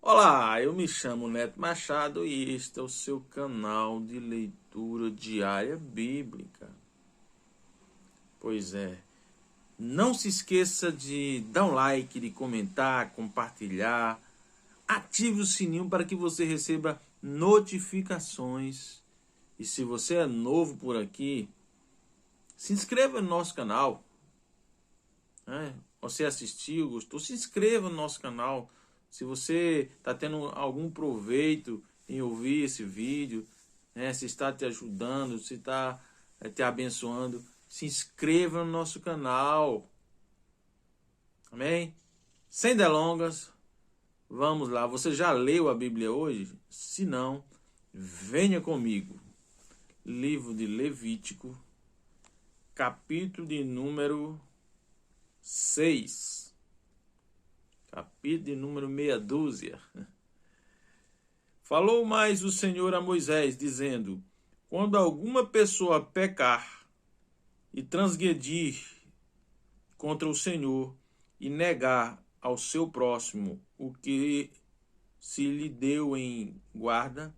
Olá, eu me chamo Neto Machado e este é o seu canal de leitura diária bíblica. Pois é, não se esqueça de dar um like, de comentar, compartilhar, ative o sininho para que você receba notificações. E se você é novo por aqui, se inscreva no nosso canal. Você assistiu, gostou? Se inscreva no nosso canal. Se você está tendo algum proveito em ouvir esse vídeo, se está te ajudando, se está te abençoando, se inscreva no nosso canal. Amém? Sem delongas, vamos lá. Você já leu a Bíblia hoje? Se não, venha comigo. Livro de Levítico, capítulo de número 6. Capítulo de número meia dúzia. Falou mais o Senhor a Moisés, dizendo: quando alguma pessoa pecar e transgredir contra o Senhor e negar ao seu próximo o que se lhe deu em guarda,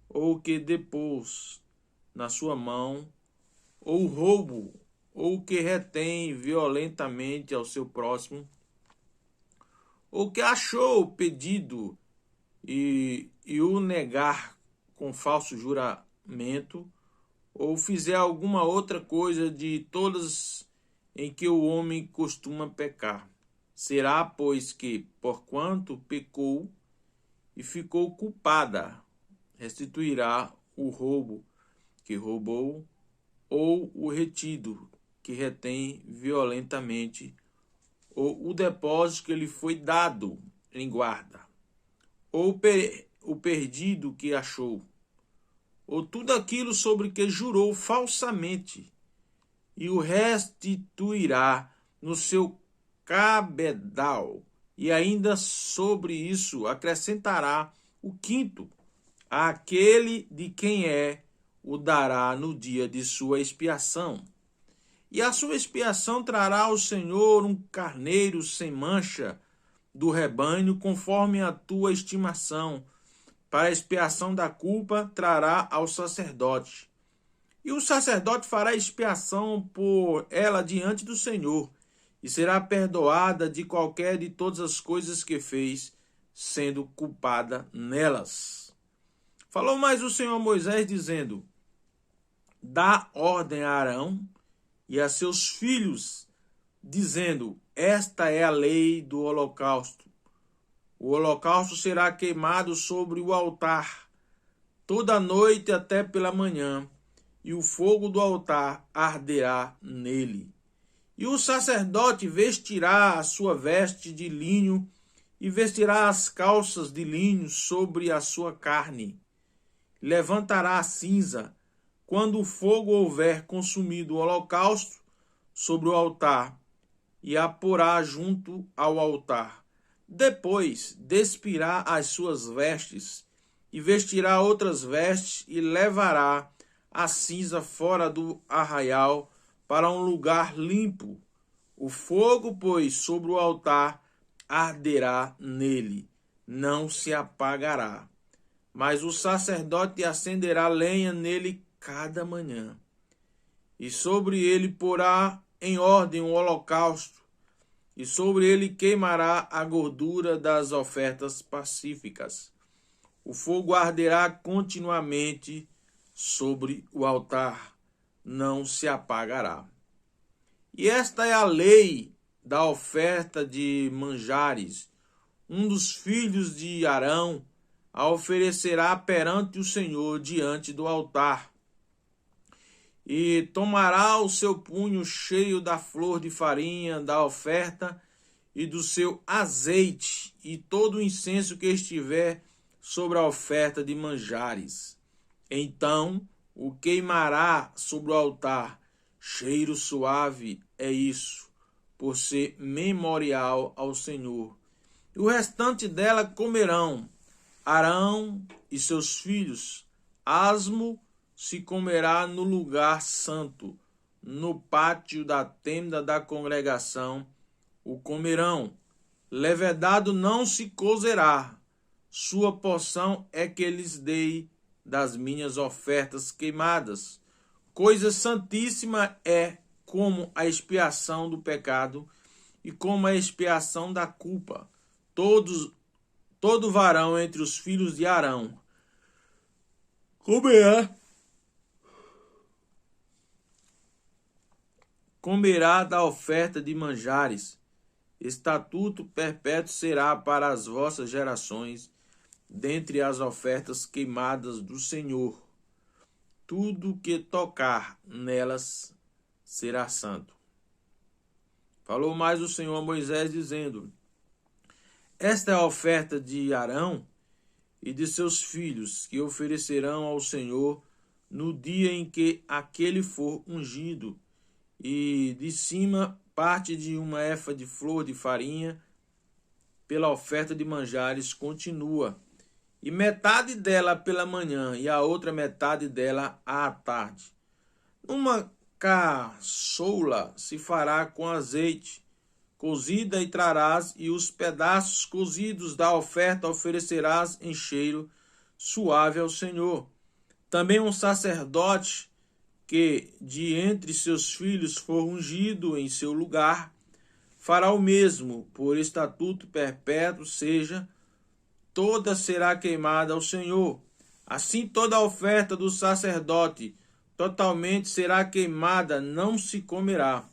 ou o que depôs na sua mão, ou roubo, ou o que retém violentamente ao seu próximo, ou que achou o pedido e o negar com falso juramento, ou fizer alguma outra coisa de todas em que o homem costuma pecar. Será, pois, que, porquanto pecou e ficou culpada, restituirá o roubo que roubou, ou o retido que retém violentamente, ou o depósito que lhe foi dado em guarda, ou o perdido que achou, ou tudo aquilo sobre que jurou falsamente, e o restituirá no seu cabedal, e ainda sobre isso acrescentará o quinto, aquele de quem o dará no dia de sua expiação. E a sua expiação trará ao Senhor um carneiro sem mancha do rebanho, conforme a tua estimação. Para a expiação da culpa, trará ao sacerdote. E o sacerdote fará expiação por ela diante do Senhor, e será perdoada de qualquer de todas as coisas que fez, sendo culpada nelas. Falou mais o Senhor a Moisés, dizendo: dá ordem a Arão e a seus filhos, dizendo: esta é a lei do holocausto. O holocausto será queimado sobre o altar toda a noite até pela manhã, e o fogo do altar arderá nele. E o sacerdote vestirá a sua veste de linho e vestirá as calças de linho sobre a sua carne. Levantará a cinza quando o fogo houver consumido o holocausto sobre o altar, e a porá junto ao altar. Depois despirá as suas vestes, e vestirá outras vestes, e levará a cinza fora do arraial para um lugar limpo. O fogo, pois, sobre o altar arderá nele, não se apagará. Mas o sacerdote acenderá lenha nele cada manhã, e sobre ele porá em ordem o holocausto, e sobre ele queimará a gordura das ofertas pacíficas. O fogo arderá continuamente sobre o altar, não se apagará. E esta é a lei da oferta de manjares. Um dos filhos de Arão a oferecerá perante o Senhor diante do altar, e tomará o seu punho cheio da flor de farinha da oferta e do seu azeite, e todo o incenso que estiver sobre a oferta de manjares. Então o queimará sobre o altar. Cheiro suave é isso, por ser memorial ao Senhor. E o restante dela comerão Arão e seus filhos. Asmo se comerá no lugar santo, no pátio da tenda da congregação o comerão. Levedado não se cozerá sua porção é que lhes dei das minhas ofertas queimadas. Coisa santíssima é como a expiação do pecado e como a expiação da culpa. Todo varão entre os filhos de Arão comerá da oferta de manjares. Estatuto perpétuo será para as vossas gerações, dentre as ofertas queimadas do Senhor. Tudo que tocar nelas será santo. Falou mais o Senhor a Moisés, dizendo: esta é a oferta de Arão e de seus filhos, que oferecerão ao Senhor no dia em que aquele for ungido, e de cima parte de uma efa de flor de farinha pela oferta de manjares continua, e metade dela pela manhã e a outra metade dela à tarde. Uma caçoula se fará com azeite, cozida, e trarás, e os pedaços cozidos da oferta oferecerás em cheiro suave ao Senhor. Também um sacerdote que de entre seus filhos for ungido em seu lugar, fará o mesmo, por estatuto perpétuo, seja, toda será queimada ao Senhor. Assim toda a oferta do sacerdote totalmente será queimada, não se comerá.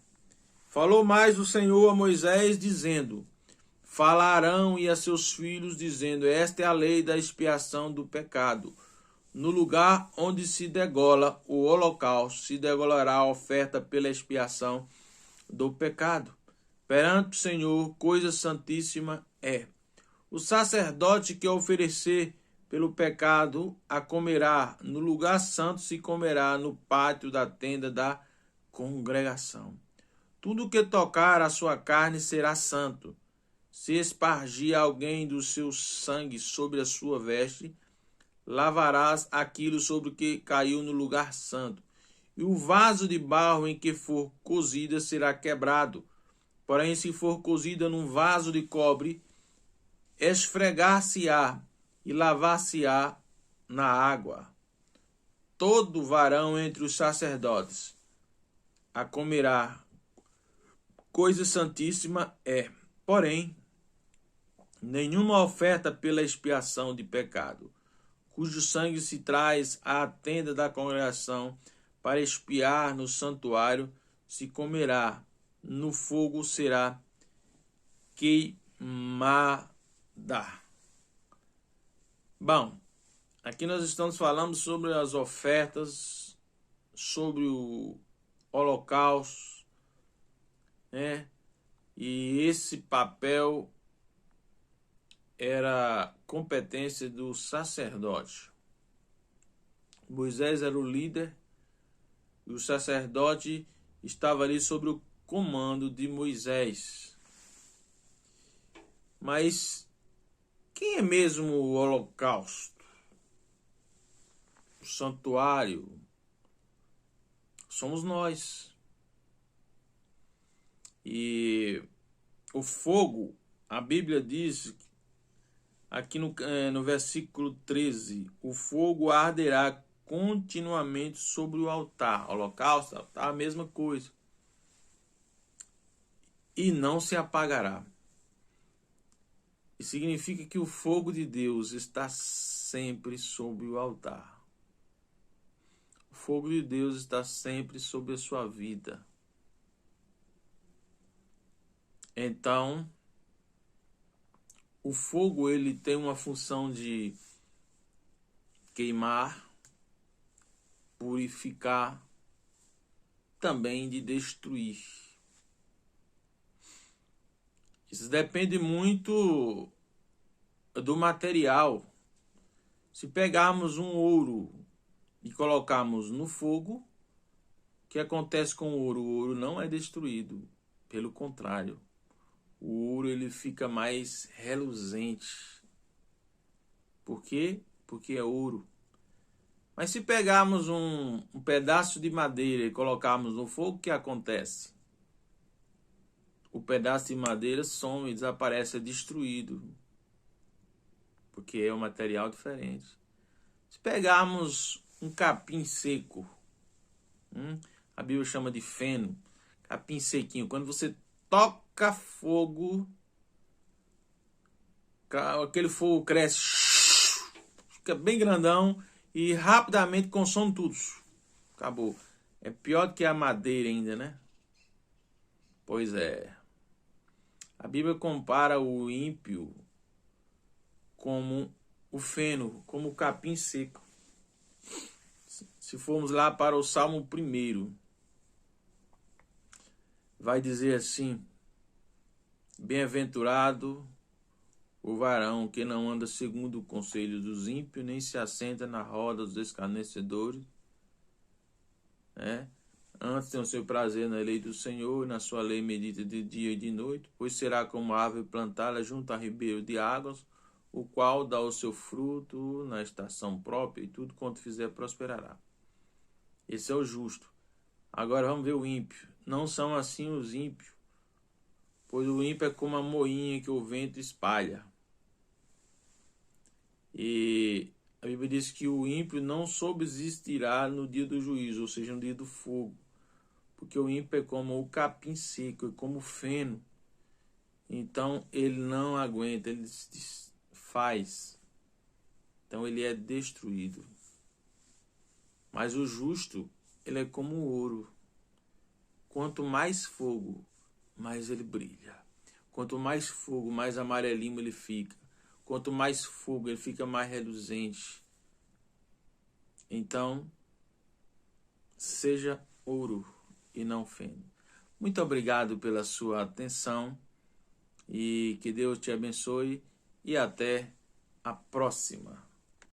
Falou mais o Senhor a Moisés, dizendo: fala a Arão e a seus filhos, dizendo: esta é a lei da expiação do pecado. No lugar onde se degola o holocausto, se degolará a oferta pela expiação do pecado. Perante o Senhor, coisa santíssima é. O sacerdote que oferecer pelo pecado a comerá, no lugar santo se comerá no pátio da tenda da congregação. Tudo que tocar a sua carne será santo. Se espargir alguém do seu sangue sobre a sua veste, lavarás aquilo sobre o que caiu no lugar santo, e o vaso de barro em que for cozida será quebrado. Porém, se for cozida num vaso de cobre, esfregar-se-á e lavar-se-á na água. Todo varão entre os sacerdotes a comerá. Coisa santíssima é. Porém, nenhuma oferta pela expiação de pecado, cujo sangue se traz à tenda da congregação para expiar no santuário, se comerá, no fogo será queimada. Bom, aqui nós estamos falando sobre as ofertas, sobre o holocausto, né? E esse papel era competência do sacerdote. Moisés era o líder e o sacerdote estava ali sob o comando de Moisés. Mas quem é mesmo o holocausto? O santuário? Somos nós. E o fogo, a Bíblia diz aqui no versículo 13, o fogo arderá continuamente sobre o altar. Holocausto, altar, a mesma coisa. E não se apagará. E significa que o fogo de Deus está sempre sobre o altar. O fogo de Deus está sempre sobre a sua vida. Então, o fogo ele tem uma função de queimar, purificar, também de destruir. Isso depende muito do material. Se pegarmos um ouro e colocarmos no fogo, o que acontece com o ouro? O ouro não é destruído, pelo contrário. O ouro ele fica mais reluzente. Por quê? Porque é ouro. Mas se pegarmos um pedaço de madeira e colocarmos no fogo, o que acontece? O pedaço de madeira some, desaparece, é destruído. porque é um material diferente. Se pegarmos um capim seco, a Bíblia chama de feno, capim sequinho, quando você toca fogo, aquele fogo cresce, fica bem grandão e rapidamente consome tudo. Acabou. É pior do que a madeira ainda, né? Pois é. A Bíblia compara o ímpio como o feno, como o capim seco. Se formos lá para o Salmo 1, vai dizer assim: bem-aventurado o varão que não anda segundo o conselho dos ímpios, nem se assenta na roda dos escarnecedores, né? Antes tem o seu prazer na lei do Senhor, e na sua lei medita de dia e de noite, pois será como árvore plantada junto a ribeiro de águas, o qual dá o seu fruto na estação própria, e tudo quanto fizer prosperará. Esse é o justo. Agora vamos ver o ímpio. Não são assim os ímpios, pois o ímpio é como a moinha que o vento espalha. E a Bíblia diz que o ímpio não subsistirá no dia do juízo, ou seja, no dia do fogo. Porque o ímpio é como o capim seco, é como o feno. Então ele não aguenta, ele se desfaz. Então ele é destruído. Mas o justo, ele é como o ouro. Quanto mais fogo, mais ele brilha. Quanto mais fogo, mais amarelinho ele fica. Quanto mais fogo, ele fica mais reluzente. Então, seja ouro e não feno. Muito obrigado pela sua atenção e que Deus te abençoe e até a próxima.